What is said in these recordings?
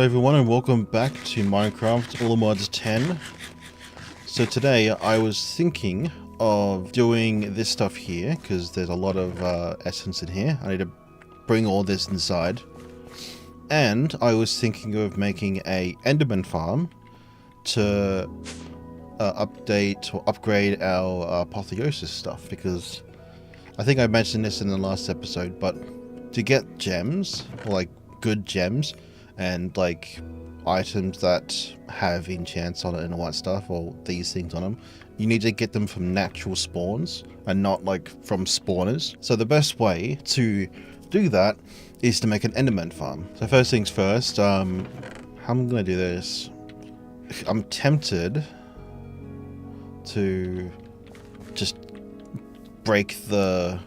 Hello everyone and welcome back to Minecraft All Mods 10. So today I was thinking of doing this stuff here because there's a lot of essence in here. I need to bring all this inside. And I was thinking of making a Enderman farm to update or upgrade our apotheosis stuff, because I think I mentioned this in the last episode, but to get gems, or like good gems, and like items that have enchants on it and all that stuff, or these things on them, you need to get them from natural spawns and not like from spawners. So the best way to do that is to make an Enderman farm. So first things first, how am I gonna do this? I'm tempted to just break the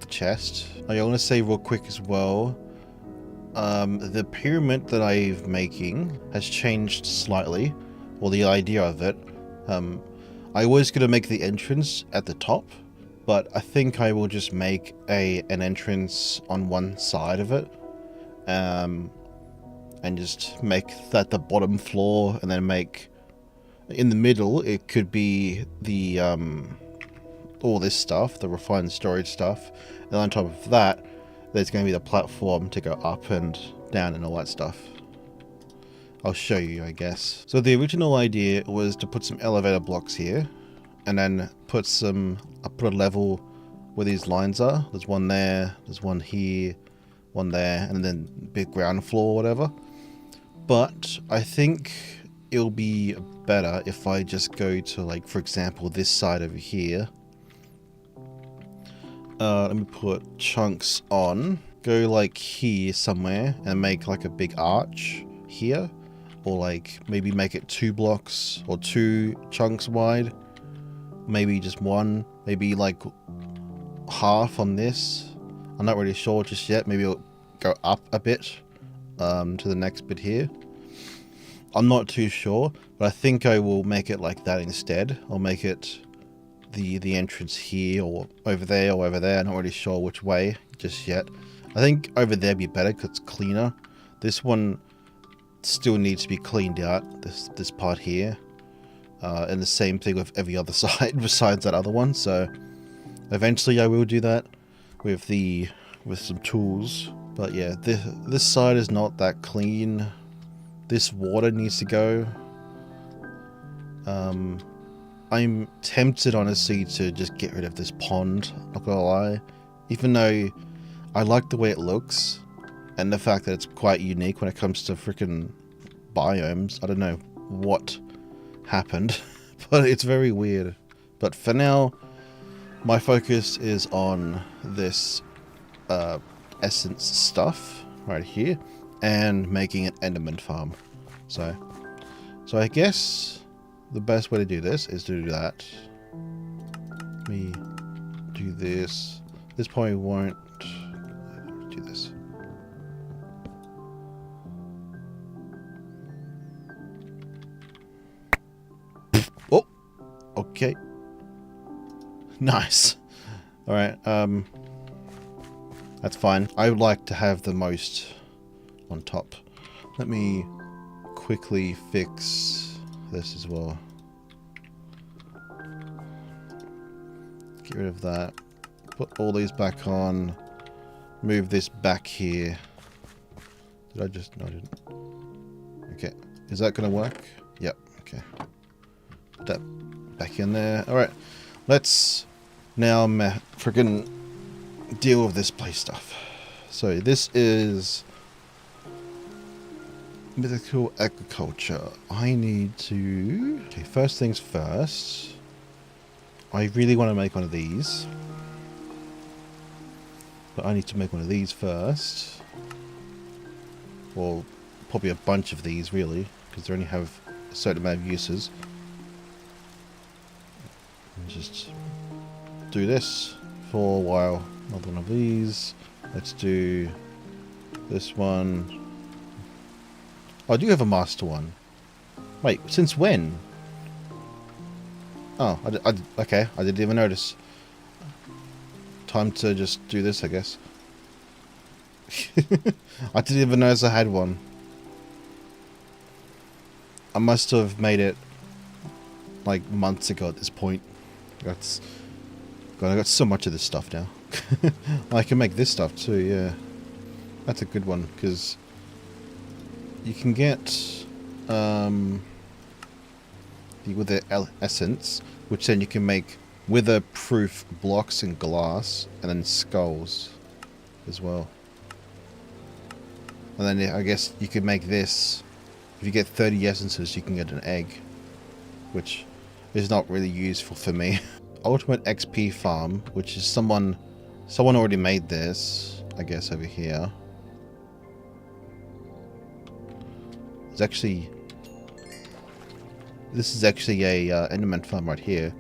chest. I want to say real quick as well, the pyramid that I'm making has changed slightly, or the idea of it. I was going to make the entrance at the top, but I think I will just make an entrance on one side of it, and just make that the bottom floor, and then make in the middle it could be the all this stuff, the refined storage stuff, and on top of that there's going to be the platform to go up and down and all that stuff. I'll show you, I guess. So the original idea was to put some elevator blocks here, and then put a level where these lines are. There's one there, there's one here, one there, and then big ground floor or whatever. But I think it'll be better if I just go to, like, for example, this side over here. Let me put chunks on. Go like here somewhere and make like a big arch here. Or like maybe make it 2 blocks or 2 chunks wide. Maybe just one. Maybe like half on this. I'm not really sure just yet. Maybe it'll go up a bit to the next bit here. I'm not too sure, but I think I will make it like that instead. I'll make it the entrance here or over there or over there. I'm not really sure which way just yet. I think over there would be better because it's cleaner. This one still needs to be cleaned out, this part here, and the same thing with every other side besides that other one. So eventually I will do that with some tools. But yeah, this side is not that clean. This water needs to go. I'm tempted, honestly, to just get rid of this pond, not gonna lie. Even though I like the way it looks, and the fact that it's quite unique when it comes to freaking biomes. I don't know what happened, but it's very weird. But for now, my focus is on this essence stuff right here, and making an Enderman farm. So I guess the best way to do this is to do that. Let me do this. This probably won't do this. Oh, okay. Nice. All right. That's fine. I would like to have the most on top. Let me quickly fix this as well. Get rid of that. Put all these back on. Move this back here. Did I just... No, I didn't. Okay. Is that going to work? Yep. Okay. Put that back in there. Alright. Let's now friggin' deal with this play stuff. So this is mythical agriculture. I need to... Okay, first things first. I really want to make one of these. But I need to make one of these first. Well, probably a bunch of these, really. Because they only have a certain amount of uses. And just do this for a while. Another one of these. Let's do this one. Oh, I do have a master one. Wait, since when? Oh, okay, I didn't even notice. Time to just do this, I guess. I didn't even notice I had one. I must have made it like months ago at this point. God, I got so much of this stuff now. I can make this stuff too, yeah. That's a good one, because you can get with the essence, which then you can make wither-proof blocks and glass, and then skulls as well. And then I guess you could make this. If you get 30 essences, you can get an egg, which is not really useful for me. Ultimate XP farm, which is someone already made this, I guess, over here. It's actually, this is actually a Enderman farm right here.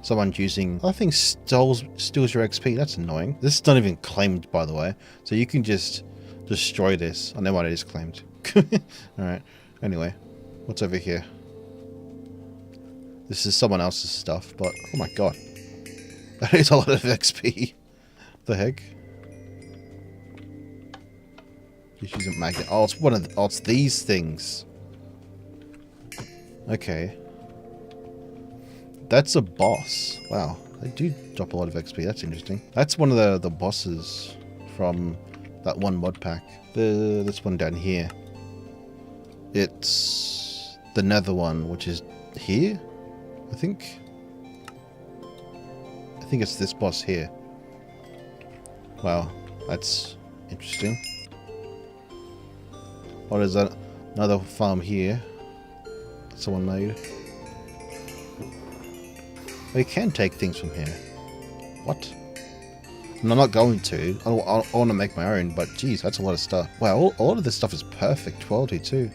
Someone's using, I think, steals your XP. That's annoying. This is not even claimed, by the way, so you can just destroy this. I know what it is claimed. Alright, anyway, what's over here? This is someone else's stuff, but oh my god. That is a lot of XP. The heck? Just use a magnet. Oh, it's one of the, oh, it's these things. Okay. That's a boss. Wow. They do drop a lot of XP. That's interesting. That's one of the bosses from that one mod pack. This one down here. It's the nether one, which is here, I think. I think it's this boss here. Wow, that's interesting. What is that? Another farm here. Someone made. Oh, you can take things from here. What? And I'm not going to. I want to make my own, but geez, that's a lot of stuff. Wow, all of this stuff is perfect quality too.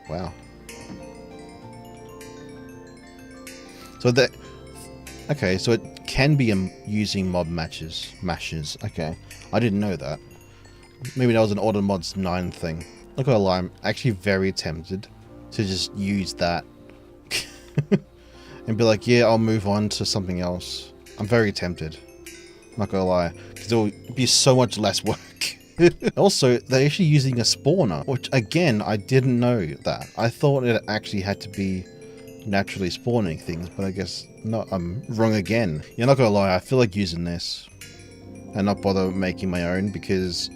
Wow. So that, okay, so it can be using mob mashes. Okay, I didn't know that. Maybe that was an Auto Mods 9 thing. Look at a lie, I'm actually very tempted to just use that and be like, yeah, I'll move on to something else. I'm very tempted. Not gonna lie, because it'll be so much less work. Also, they're actually using a spawner, which again, I didn't know that. I thought it actually had to be naturally spawning things, but I guess not. I'm wrong again. You're not gonna lie, I feel like using this and not bother making my own, because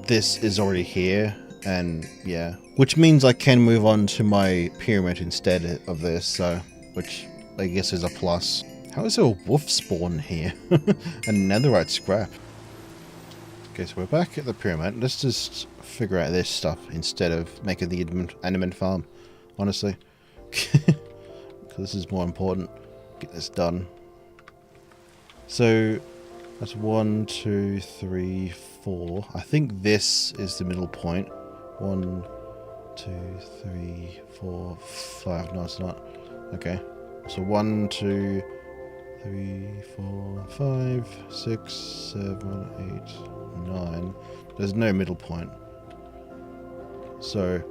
this is already here, and yeah, which means I can move on to my pyramid instead of this, so which I guess is a plus. How is there a wolf spawn here? And netherite scrap. Okay, so we're back at the pyramid. Let's just figure out this stuff instead of making the Enderman farm, honestly. Because this is more important. Get this done. So, that's 1, 2, 3, 4. I think this is the middle point. 1, 2, 3, 4, 5. No, it's not. Okay. So 1, 2, 3, 4, 5, 6, 7, 8, 9. There's no middle point. So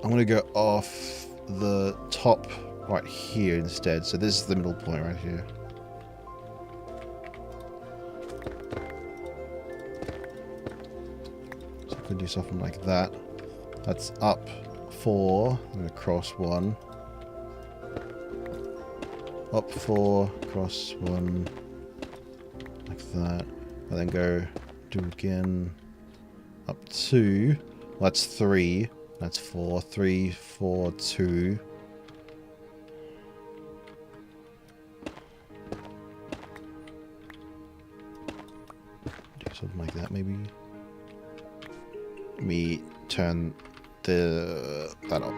I'm going to go off the top right here instead. So this is the middle point right here. So I can do something like that. That's up 4. I'm going to cross 1. Up 4, cross 1, like that, and then go do it again. Up 2, well, that's 3, that's 4, 3, 4, 2. Do something like that, maybe. Let me turn that up.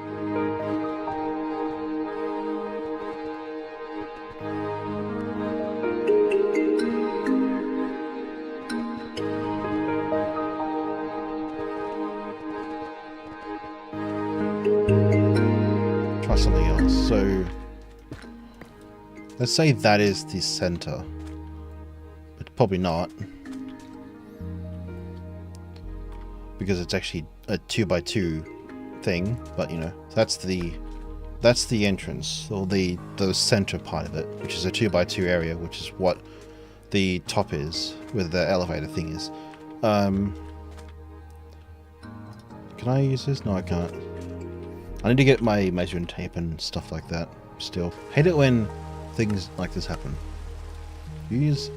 Something else. So let's say that is the center, but probably not, because it's actually a 2x2 thing. But you know, that's the entrance, or the center part of it, which is a 2x2 area, which is what the top is, where the elevator thing is. Because Can I use this? No, I can't. I need to get my measuring tape and stuff like that still. Hate it when things like this happen. Use,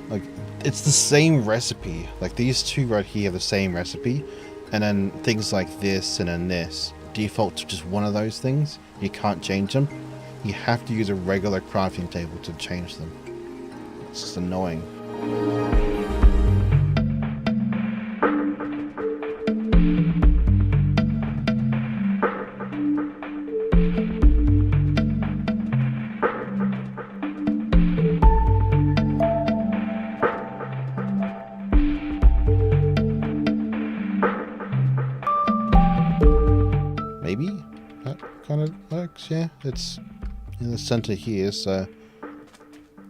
like, it's the same recipe. Like, these two right here have the same recipe. And then things like this and then this default to just one of those things. You can't change them. You have to use a regular crafting table to change them. It's just annoying. Maybe that kind of works. Yeah, it's in the center here, so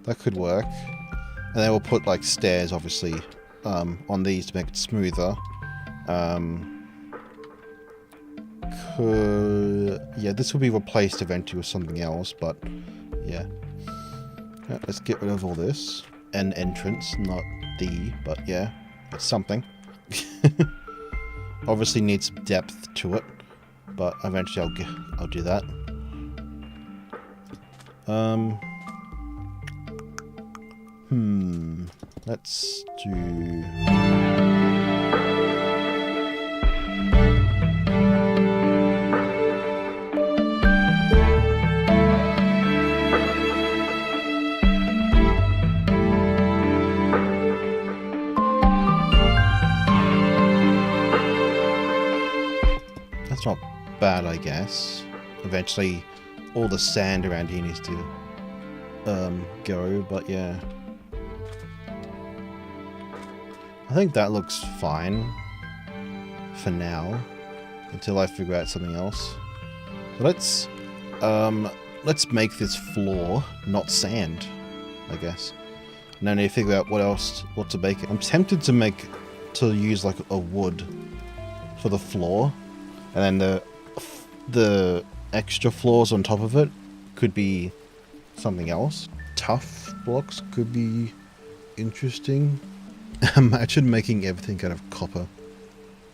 that could work. And then we'll put like stairs, obviously, on these to make it smoother. Yeah, this will be replaced eventually with something else, but yeah. Let's get rid of all this. An entrance, not the, but yeah, it's something. Obviously needs some depth to it, but eventually I'll do that. Let's do... That's not bad, I guess. Eventually, all the sand around here needs to go, but yeah. I think that looks fine for now, until I figure out something else. But let's make this floor not sand, I guess. And then I need to figure out what to make it. I'm tempted to use like a wood for the floor, and then the extra floors on top of it could be something else. Tough blocks could be interesting. Imagine making everything out of copper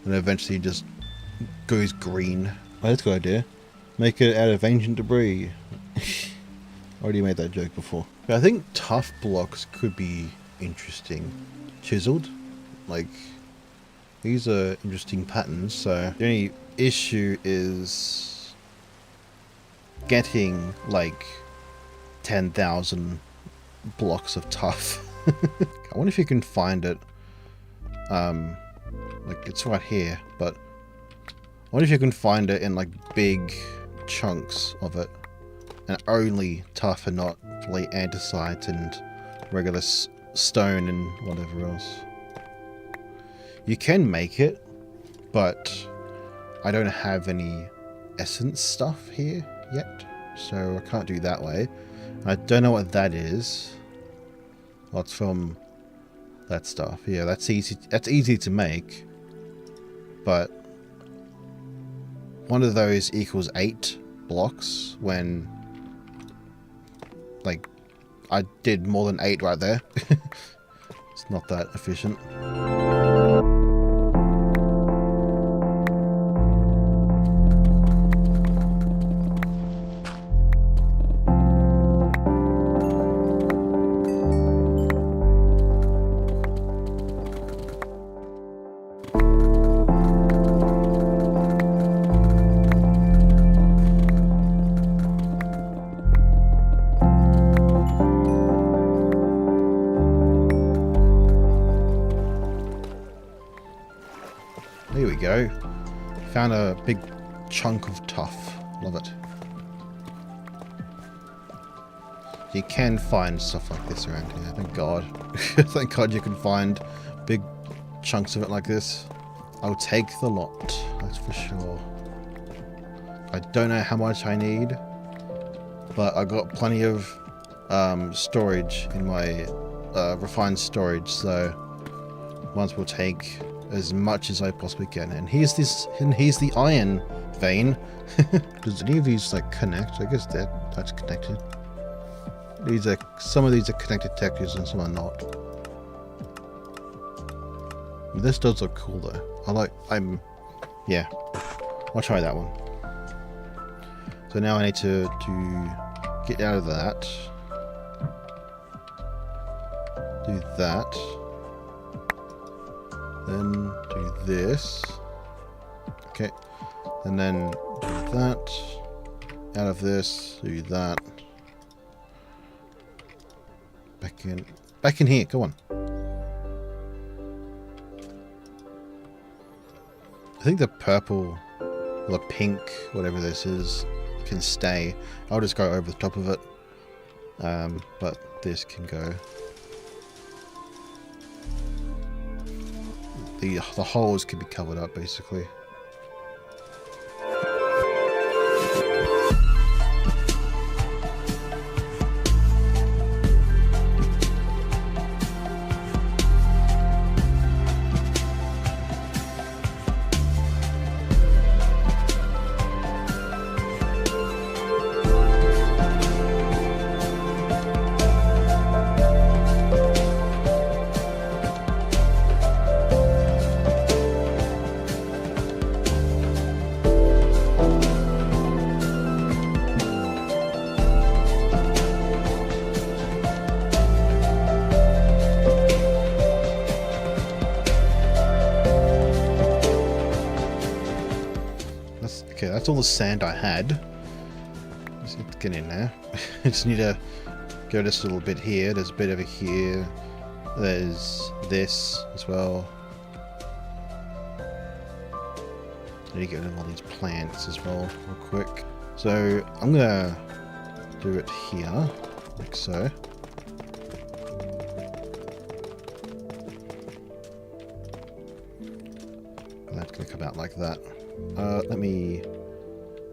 and eventually just goes green. Oh, that's a good idea. Make it out of ancient debris. Already made that joke before. But I think tough blocks could be interesting. Chiseled, like, these are interesting patterns. So the only issue is getting like 10,000 blocks of tough. I wonder if you can find it. Like, it's right here, but I wonder if you can find it in like big chunks of it, and only tough and not like andesite and regular stone and whatever else. You can make it, but I don't have any essence stuff here yet, so I can't do that way. I don't know what that is. What's from that stuff? Yeah, that's easy. That's easy to make, but one of those equals 8 blocks when, like, I did more than 8 right there. It's not that efficient. There we go. Found a big chunk of tough. Love it. You can find stuff like this around here. Thank God. Thank God you can find big chunks of it like this. I'll take the lot. That's for sure. I don't know how much I need, but I got plenty of storage in my refined storage, so once we'll take as much as I possibly can. And here's the iron vein. Does any of these like connect? I guess that's connected. Some of these are connected textures and some are not. This does look cool though. I'm Yeah, I'll try that one. So now I need to get out of that. Do that. Then do this. Okay. And then do that. Out of this, do that. Back in. Back in here, come on. I think the purple or the pink, whatever this is, can stay. I'll just go over the top of it. But this can go. The holes can be covered up, basically. Okay, that's all the sand I had. Let's get in there. I just need to go this little bit here. There's a bit over here. There's this as well. I need to get rid of all these plants as well real quick. So I'm gonna do it here, like so. And that's gonna come out like that. Let me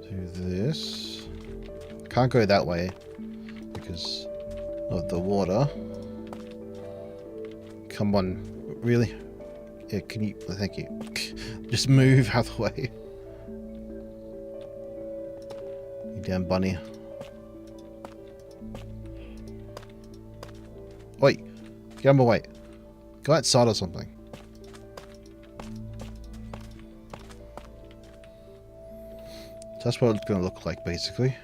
do this. I can't go that way because of the water. Come on, really? Yeah, can you? Thank you. Just move out of the way. You damn bunny. Wait, get out of my way. Go outside or something. So that's what it's going to look like, basically.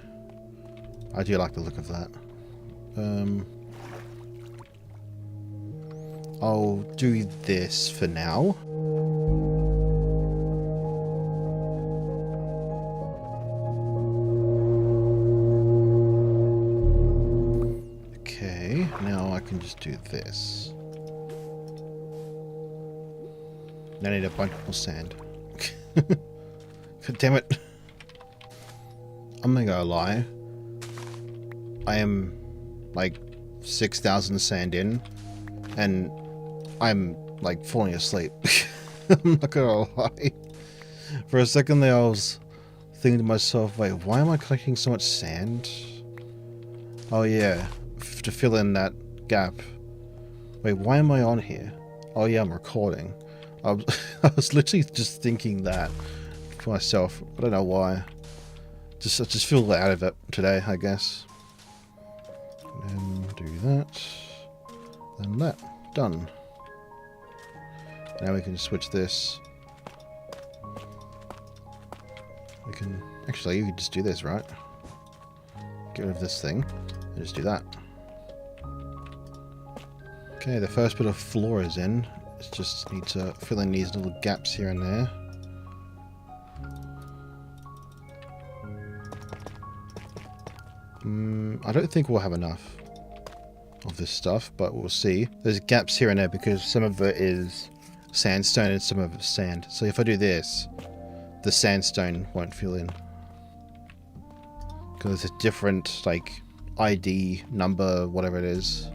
I do like the look of that. I'll do this for now. Okay, now I can just do this. Now I need a bunch more sand. God damn it. I'm not gonna lie. I am like 6,000 sand in, and I'm like falling asleep. I'm not gonna lie. For a second there, I was thinking to myself, wait, why am I collecting so much sand? Oh yeah, to fill in that gap. Wait, why am I on here? Oh yeah, I'm recording. I was literally just thinking that for myself. I don't know why. I just feel out of it today, I guess. And do that. And that. Done. Now we can switch this. We can... Actually, you can just do this, right? Get rid of this thing. And just do that. Okay, the first bit of floor is in. It's just need to fill in these little gaps here and there. I don't think we'll have enough of this stuff, but we'll see. There's gaps here and there because some of it is sandstone and some of it's sand. So if I do this, the sandstone won't fill in. Because it's a different, like, ID number, whatever it is.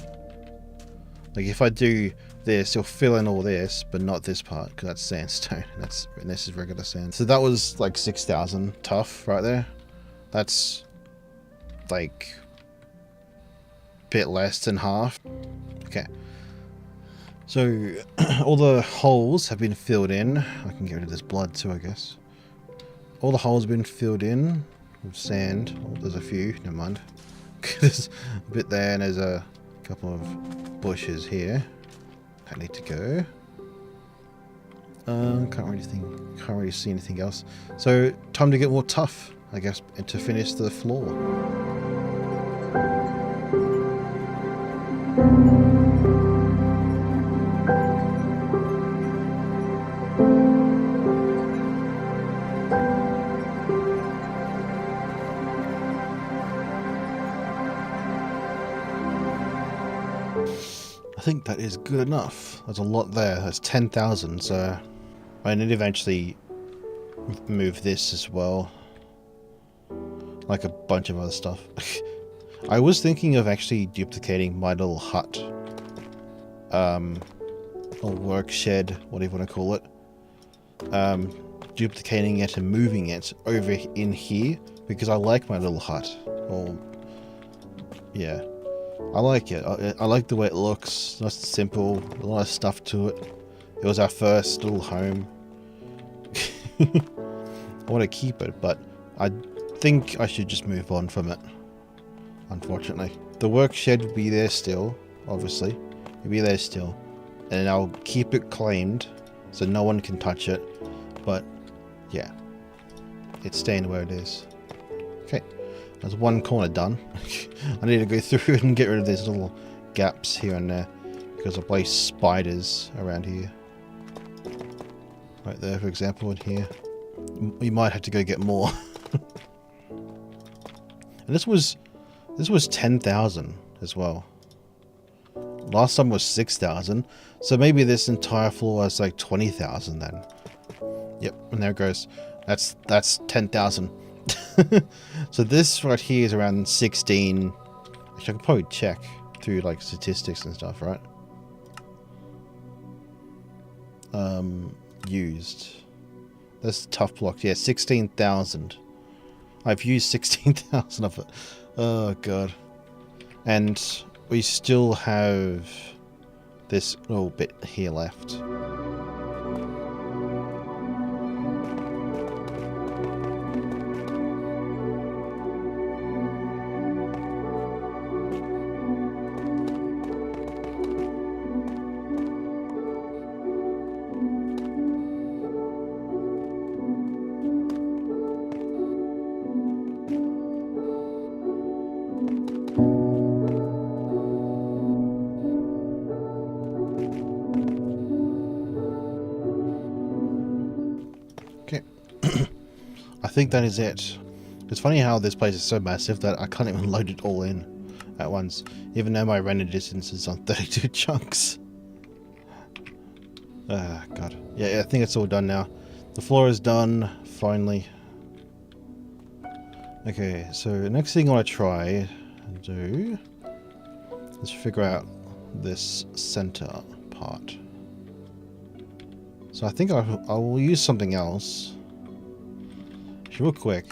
Like, if I do this, it'll fill in all this, but not this part, because that's sandstone. And this is regular sand. So that was, like, 6,000 tough right there. That's... like a bit less than half. Okay, so all the holes have been filled in. I can get rid of this blood too, I guess. All the holes have been filled in with sand. Oh, there's a few, never mind. There's a bit there and there's a couple of bushes here that need to go. Can't really see anything else. So time to get more tough, I guess, and to finish the floor. I think that is good enough. There's a lot there. That's 10,000, so I need to eventually move this as well. Like a bunch of other stuff. I was thinking of actually duplicating my little hut. Or work shed, whatever you want to call it. Duplicating it and moving it over in here, because I like my little hut. Or, yeah. I like it. I like the way it looks. Nice and simple. A lot of stuff to it. It was our first little home. I want to keep it, but I think I should just move on from it. Unfortunately. The work shed will be there still, obviously. It'll be there still. And I'll keep it claimed, so no one can touch it. But, yeah. It's staying where it is. Okay. There's one corner done. I need to go through and get rid of these little gaps here and there, because I place spiders around here. Right there, for example, in here. We might have to go get more. And this was 10,000 as well. Last time was 6,000, so maybe this entire floor is like 20,000 then. Yep, and there it goes. That's 10,000. So this right here is around 16. Actually, I can probably check through like statistics and stuff, right? Used. That's tough block. Yeah, 16,000. I've used 16,000 of it. Oh god. And we still have this little bit here left. I think that is it. It's funny how this place is so massive that I can't even load it all in at once, even though my render distance is on 32 chunks. Ah, God. Yeah, I think it's all done now. The floor is done, finally. Okay, so next thing I want to try and do is figure out this center part. So I think I will use something else. Real quick,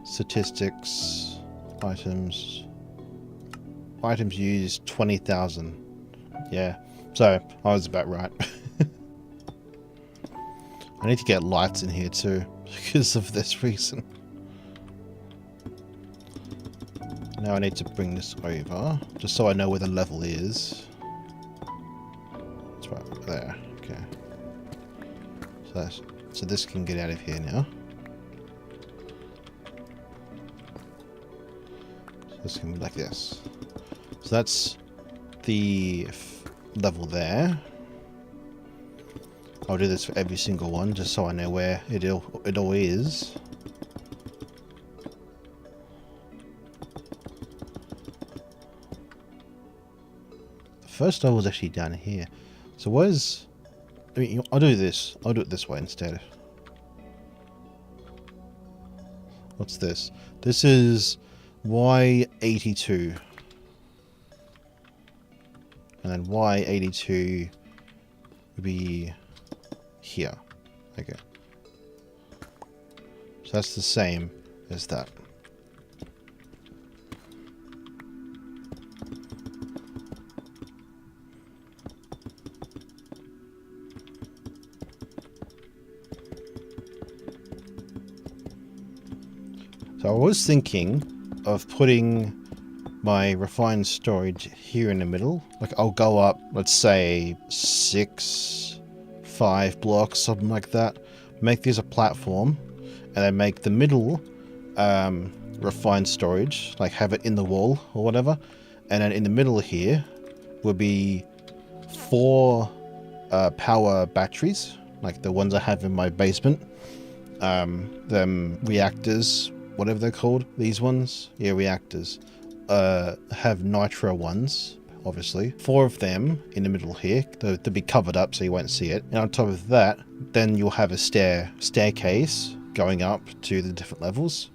statistics, items used 20,000. Yeah, so I was about right. I need to get lights in here too, because of this reason. Now I need to bring this over, just so I know where the level is. It's right there, okay. So this can get out of here now. This can be like this. So that's the level there. I'll do this for every single one, just so I know where it all is. The first level is actually down here. So where's... I mean, I'll do this. I'll do it this way instead. What's this? This is Y82. And then Y82 would be here. Okay. So that's the same as that. So I was thinking of putting my refined storage here in the middle. Like I'll go up, let's say 6 5 blocks, something like that. Make these a platform, and then make the middle refined storage, like have it in the wall or whatever. And then in the middle here will be 4 power batteries, like the ones I have in my basement. Them reactors, whatever they're called, these ones, yeah, reactors, have nitro ones, obviously. 4 of them in the middle here. They'll be covered up so you won't see it. And on top of that, then you'll have a staircase going up to the different levels.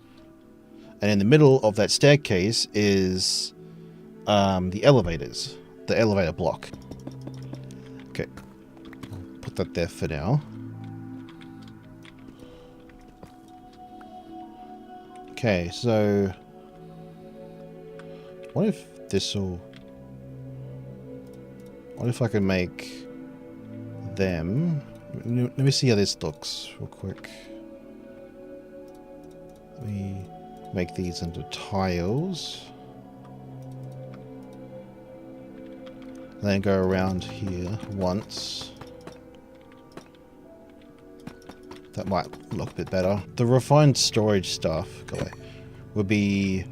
And in the middle of that staircase is the elevators, the elevator block. Okay, I'll put that there for now. Okay, so what if what if I can make them? Let me see how this looks real quick. Let me make these into tiles. And then go around here once. That might look a bit better. The refined storage stuff, go away, will be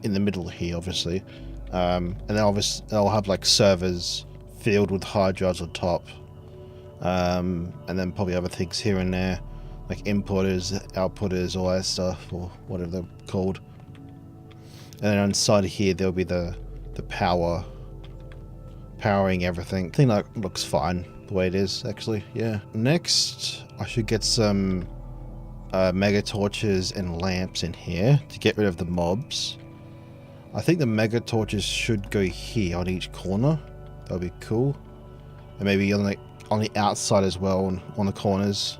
in the middle here, obviously. And then obviously I'll have like servers filled with hard drives on top. And then probably other things here and there, like importers, outputters, all that stuff, or whatever they're called. And then inside here there'll be the powering everything. I think that looks fine the way it is, actually. Yeah. Next, I should get some mega torches and lamps in here to get rid of the mobs. I think the mega torches should go here on each corner. That'll be cool. And maybe on the outside as well, on the corners.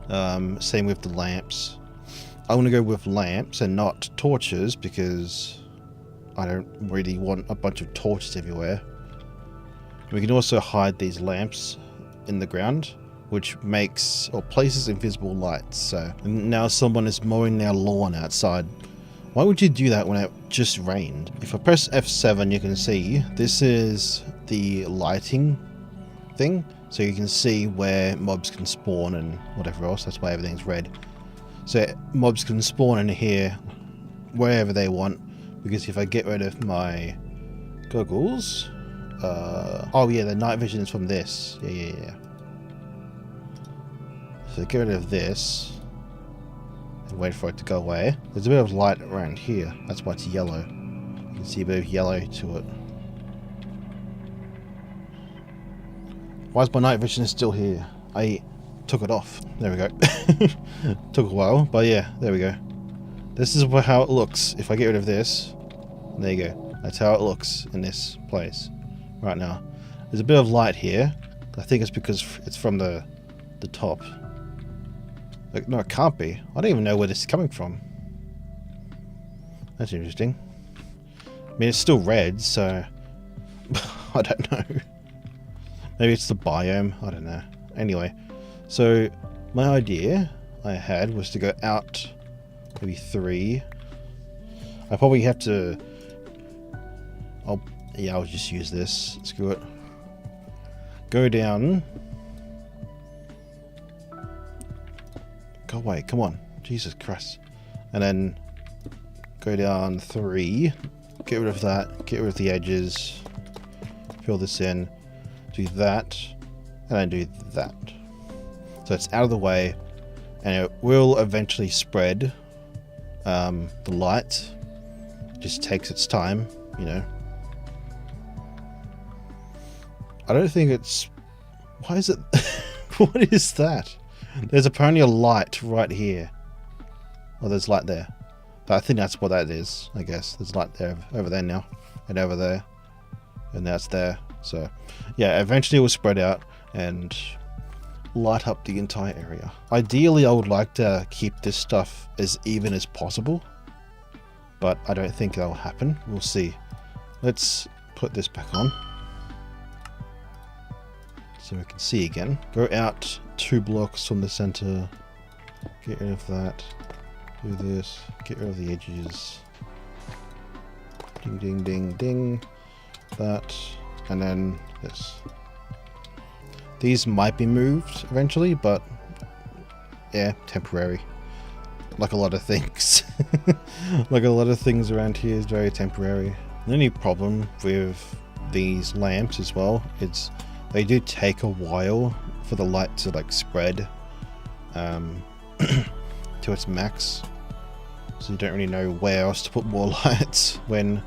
Same with the lamps. I want to go with lamps and not torches because I don't really want a bunch of torches everywhere. We can also hide these lamps in the ground, which makes or places invisible lights. So now someone is mowing their lawn outside. Why would you do that when it just rained? If I press F7, you can see this is the lighting thing, so you can see where mobs can spawn and whatever else. That's why everything's red. So mobs can spawn in here wherever they want, because if I get rid of my goggles, oh yeah, the night vision is from this. Yeah. So get rid of this and wait for it to go away. There's a bit of light around here. That's why it's yellow. You can see a bit of yellow to it. Why is my night vision still here? I took it off. There we go. Took a while, but yeah, there we go. This is how it looks if I get rid of this. There you go. That's how it looks in this place right now. There's a bit of light here. I think it's because it's from the top. Like, no, it can't be. I don't even know where this is coming from. That's interesting. I mean, it's still red, so I don't know. Maybe it's the biome. I don't know. Anyway, so my idea I had was to go out maybe 3. I probably have to... I'll just use this. Screw it. Go down. Go away. Come on. Jesus Christ. And then go down 3. Get rid of that. Get rid of the edges. Fill this in. Do that. And then do that. So it's out of the way. And it will eventually spread. The light just takes its time, you know. I don't think it's... Why is it... What is that? There's apparently a light right here. Oh, there's light there. But I think that's what that is, I guess. There's light there, over there now. And over there. And now it's there. So, yeah, eventually it will spread out and light up the entire area. Ideally, I would like to keep this stuff as even as possible. But I don't think that'll happen. We'll see. Let's put this back on. So we can see again. Go out 2 blocks from the center. Get rid of that. Do this. Get rid of the edges. Ding, ding, ding, ding. That. And then this. These might be moved eventually, but yeah, temporary. Like a lot of things. Like a lot of things around here is very temporary. The only problem with these lamps as well, it's they do take a while for the light to like spread to its max. So you don't really know where else to put more lights when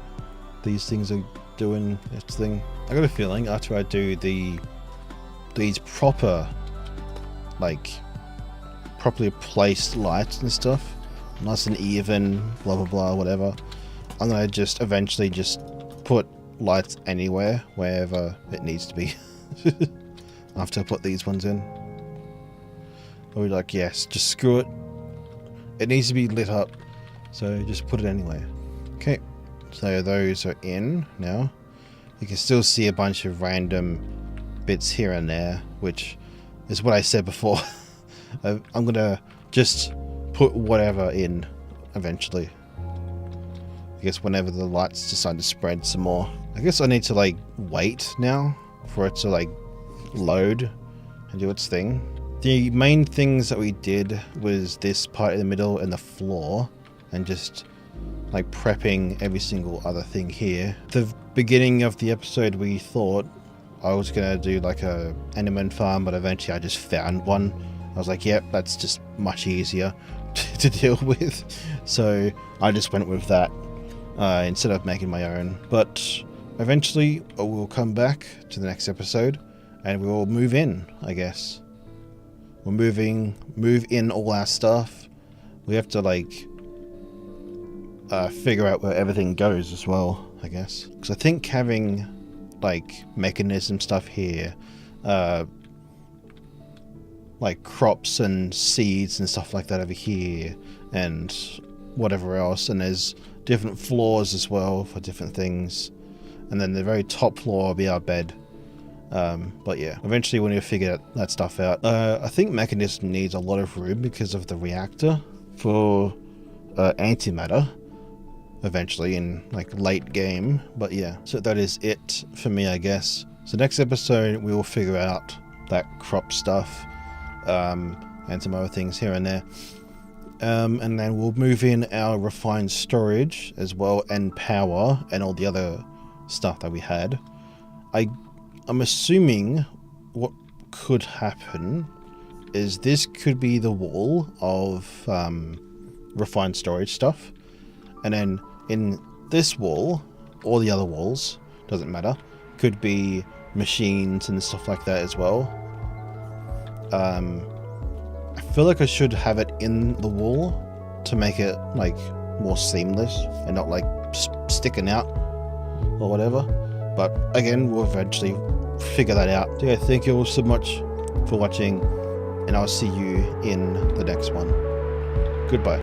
these things are doing its thing. I got a feeling after I do these proper, like properly placed lights and stuff, nice and even, blah blah blah, whatever, I'm gonna just eventually just put lights anywhere, wherever it needs to be. After I put these ones in, I'll be like, yes, just screw it. It needs to be lit up, so just put it anywhere. Okay, so those are in now. You can still see a bunch of random bits here and there, which is what I said before. I'm gonna just put whatever in eventually. I guess whenever the lights decide to spread some more. I guess I need to like wait now for it to like load and do its thing. The main things that we did was this part in the middle and the floor, and just like prepping every single other thing here. The beginning of the episode we thought I was gonna do like a Enderman farm, but eventually I just found one. I was like, yep, that's just much easier to deal with. So I just went with that instead of making my own. But eventually we'll come back to the next episode and we'll move in, I guess. We'll move in all our stuff. We have to like figure out where everything goes as well, I guess. Because I think having like mechanism stuff here, like crops and seeds and stuff like that over here, and whatever else, and there's different floors as well for different things, and then the very top floor will be our bed. But yeah, eventually we'll need to figure that stuff out. I think mechanism needs a lot of room because of the reactor for antimatter eventually in like late game. But yeah, so that is it for me, I guess. So next episode we will figure out that crop stuff and some other things here and there, and then we'll move in our refined storage as well, and power and all the other stuff that we had. I'm assuming what could happen is this could be the wall of refined storage stuff, and then in this wall, or the other walls, doesn't matter, could be machines and stuff like that as well. I feel like I should have it in the wall to make it like more seamless and not like sticking out or whatever. But again, we'll eventually figure that out. So yeah, thank you all so much for watching, and I'll see you in the next one. Goodbye.